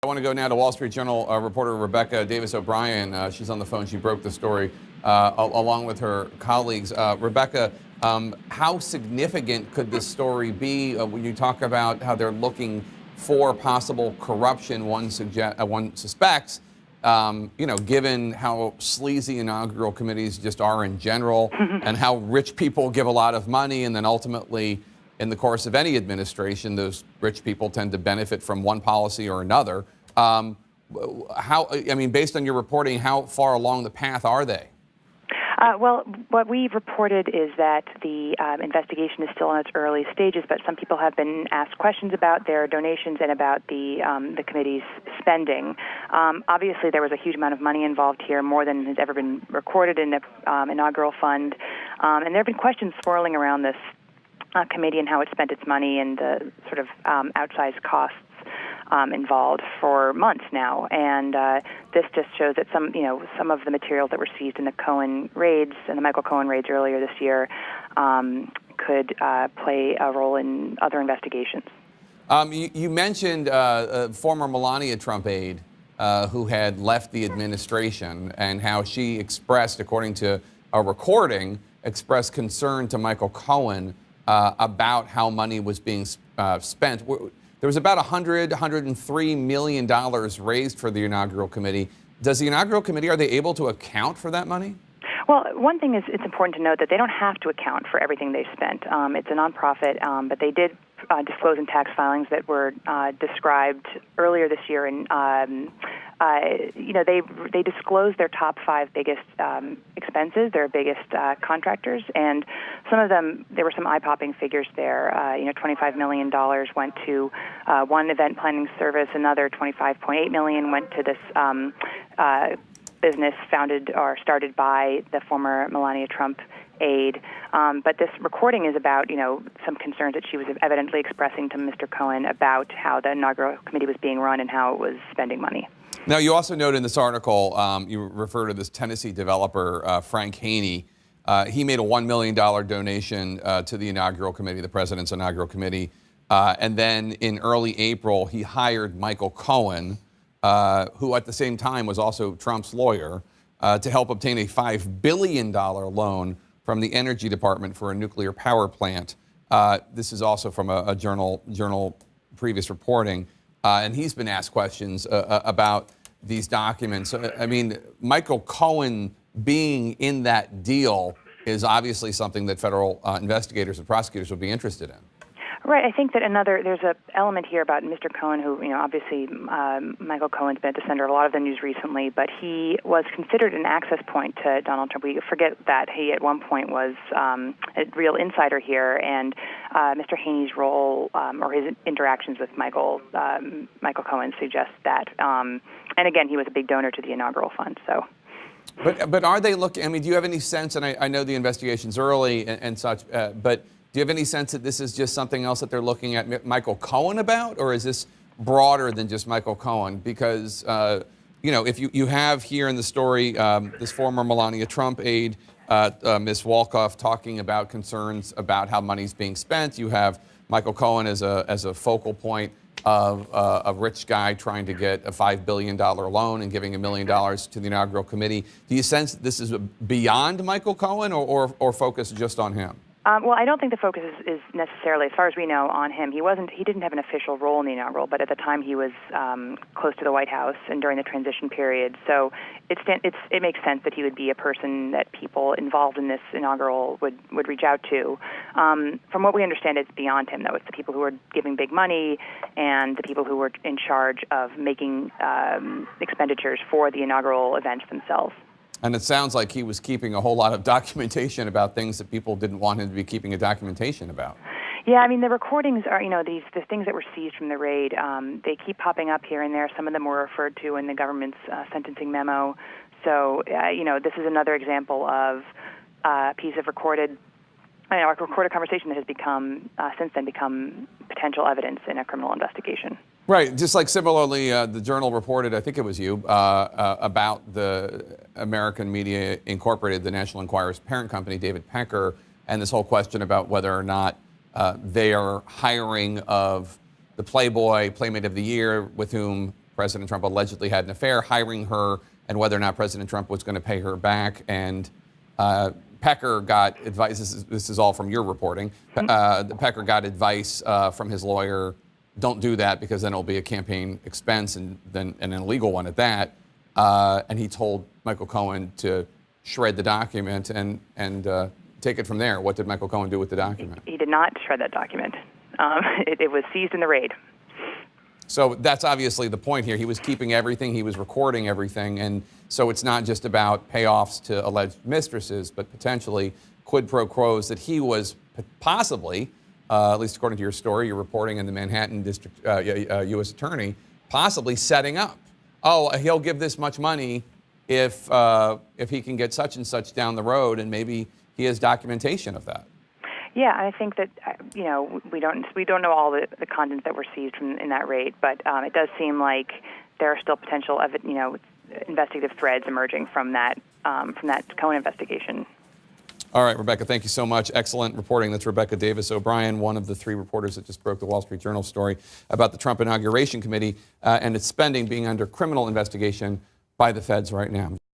I want to go now to Wall Street Journal reporter Rebecca Davis O'Brien. She's on the phone. She broke the story along with her colleagues. Rebecca, how significant could this story be when you talk about how they're looking for possible corruption? One suspects, given how sleazy inaugural committees just are in general, and how rich people give a lot of money, and then ultimately, in the course of any administration, those rich people tend to benefit from one policy or another. Based on your reporting, how far along the path are they? Well, what we've reported is that the investigation is still in its early stages, but some people have been asked questions about their donations and about the committee's spending. Obviously, there was a huge amount of money involved here, more than has ever been recorded in the inaugural fund, and there have been questions swirling around this committee and how it spent its money and the sort of outsized costs involved for months now, and this just shows that some of the materials that were seized in the Cohen raids and the Michael Cohen raids earlier this year could play a role in other investigations. You mentioned former Melania Trump aide who had left the administration, and how she expressed, according to a recording, expressed concern to Michael Cohen about how money was being spent. There was about $103 million raised for the inaugural committee. Does the inaugural committee, are they able to account for that money? Well, one thing is it's important to note that they don't have to account for everything they spent. It's a nonprofit, but they did disclose in tax filings that were described earlier this year, and they disclosed their top 5 biggest expenses, their biggest contractors, and some of them, there were some eye-popping figures there. $25 million went to one event planning service, another $25.8 million went to this business founded or started by the former Melania Trump aide. But this recording is about, some concerns that she was evidently expressing to Mr. Cohen about how the inaugural committee was being run and how it was spending money. Now, you also note in this article, you refer to this Tennessee developer, Frank Haney. He made a $1 million donation to the inaugural committee, the president's inaugural committee. And then in early April, he hired Michael Cohen, who at the same time was also Trump's lawyer, to help obtain a $5 billion loan from the Energy Department for a nuclear power plant. This is also from a journal previous reporting. And he's been asked questions about these documents. Michael Cohen being in that deal is obviously something that federal investigators and prosecutors would be interested in. Right. I think that there's an element here about Mr. Cohen, who, obviously Michael Cohen's been at the center of a lot of the news recently, but he was considered an access point to Donald Trump. We forget that he at one point was a real insider here, and Mr. Haney's role or his interactions with Michael Cohen suggests that. And again, he was a big donor to the inaugural fund, so. But are they looking, do you have any sense, and I know the investigation's early and such, but do you have any sense that this is just something else that they're looking at Michael Cohen about, or is this broader than just Michael Cohen? Because, if you have here in the story this former Melania Trump aide, Ms. Wolkoff, talking about concerns about how money's being spent. You have Michael Cohen as a focal point of a rich guy trying to get a $5 billion loan and giving $1 million to the inaugural committee. Do you sense that this is beyond Michael Cohen or focused just on him? Well, I don't think the focus is necessarily, as far as we know, on him. He didn't have an official role in the inaugural, but at the time he was close to the White House and during the transition period. So it makes sense that he would be a person that people involved in this inaugural would reach out to. From what we understand, it's beyond him, though. It's the people who are giving big money and the people who were in charge of making expenditures for the inaugural events themselves. And it sounds like he was keeping a whole lot of documentation about things that people didn't want him to be keeping a documentation about. Yeah, the recordings are, the things that were seized from the raid, they keep popping up here and there. Some of them were referred to in the government's sentencing memo. So, this is another example of a piece of recorded conversation that has since then become potential evidence in a criminal investigation. Right. Just like similarly, the Journal reported, I think it was you, about the American Media Incorporated, the National Enquirer's parent company, David Pecker, and this whole question about whether or not their hiring of the Playboy Playmate of the Year, with whom President Trump allegedly had an affair, hiring her, and whether or not President Trump was going to pay her back. And Pecker got advice. This is all from your reporting. Pecker got advice from his lawyer. Don't do that because then it'll be a campaign expense and an illegal one at that. And he told Michael Cohen to shred the document and take it from there. What did Michael Cohen do with the document? He did not shred that document. It was seized in the raid. So that's obviously the point here. He was keeping everything. He was recording everything. And so it's not just about payoffs to alleged mistresses, but potentially quid pro quos that he was possibly, at least according to your story, you're reporting in the Manhattan District U.S. Attorney, possibly setting up. Oh, he'll give this much money if he can get such and such down the road, and maybe he has documentation of that. Yeah, I think that we don't know all the contents that were seized in that raid, but it does seem like there are still potential investigative threads emerging from that Cohen investigation. All right, Rebecca, thank you so much. Excellent reporting. That's Rebecca Davis O'Brien, one of the 3 reporters that just broke the Wall Street Journal story about the Trump Inauguration Committee and its spending being under criminal investigation by the feds right now.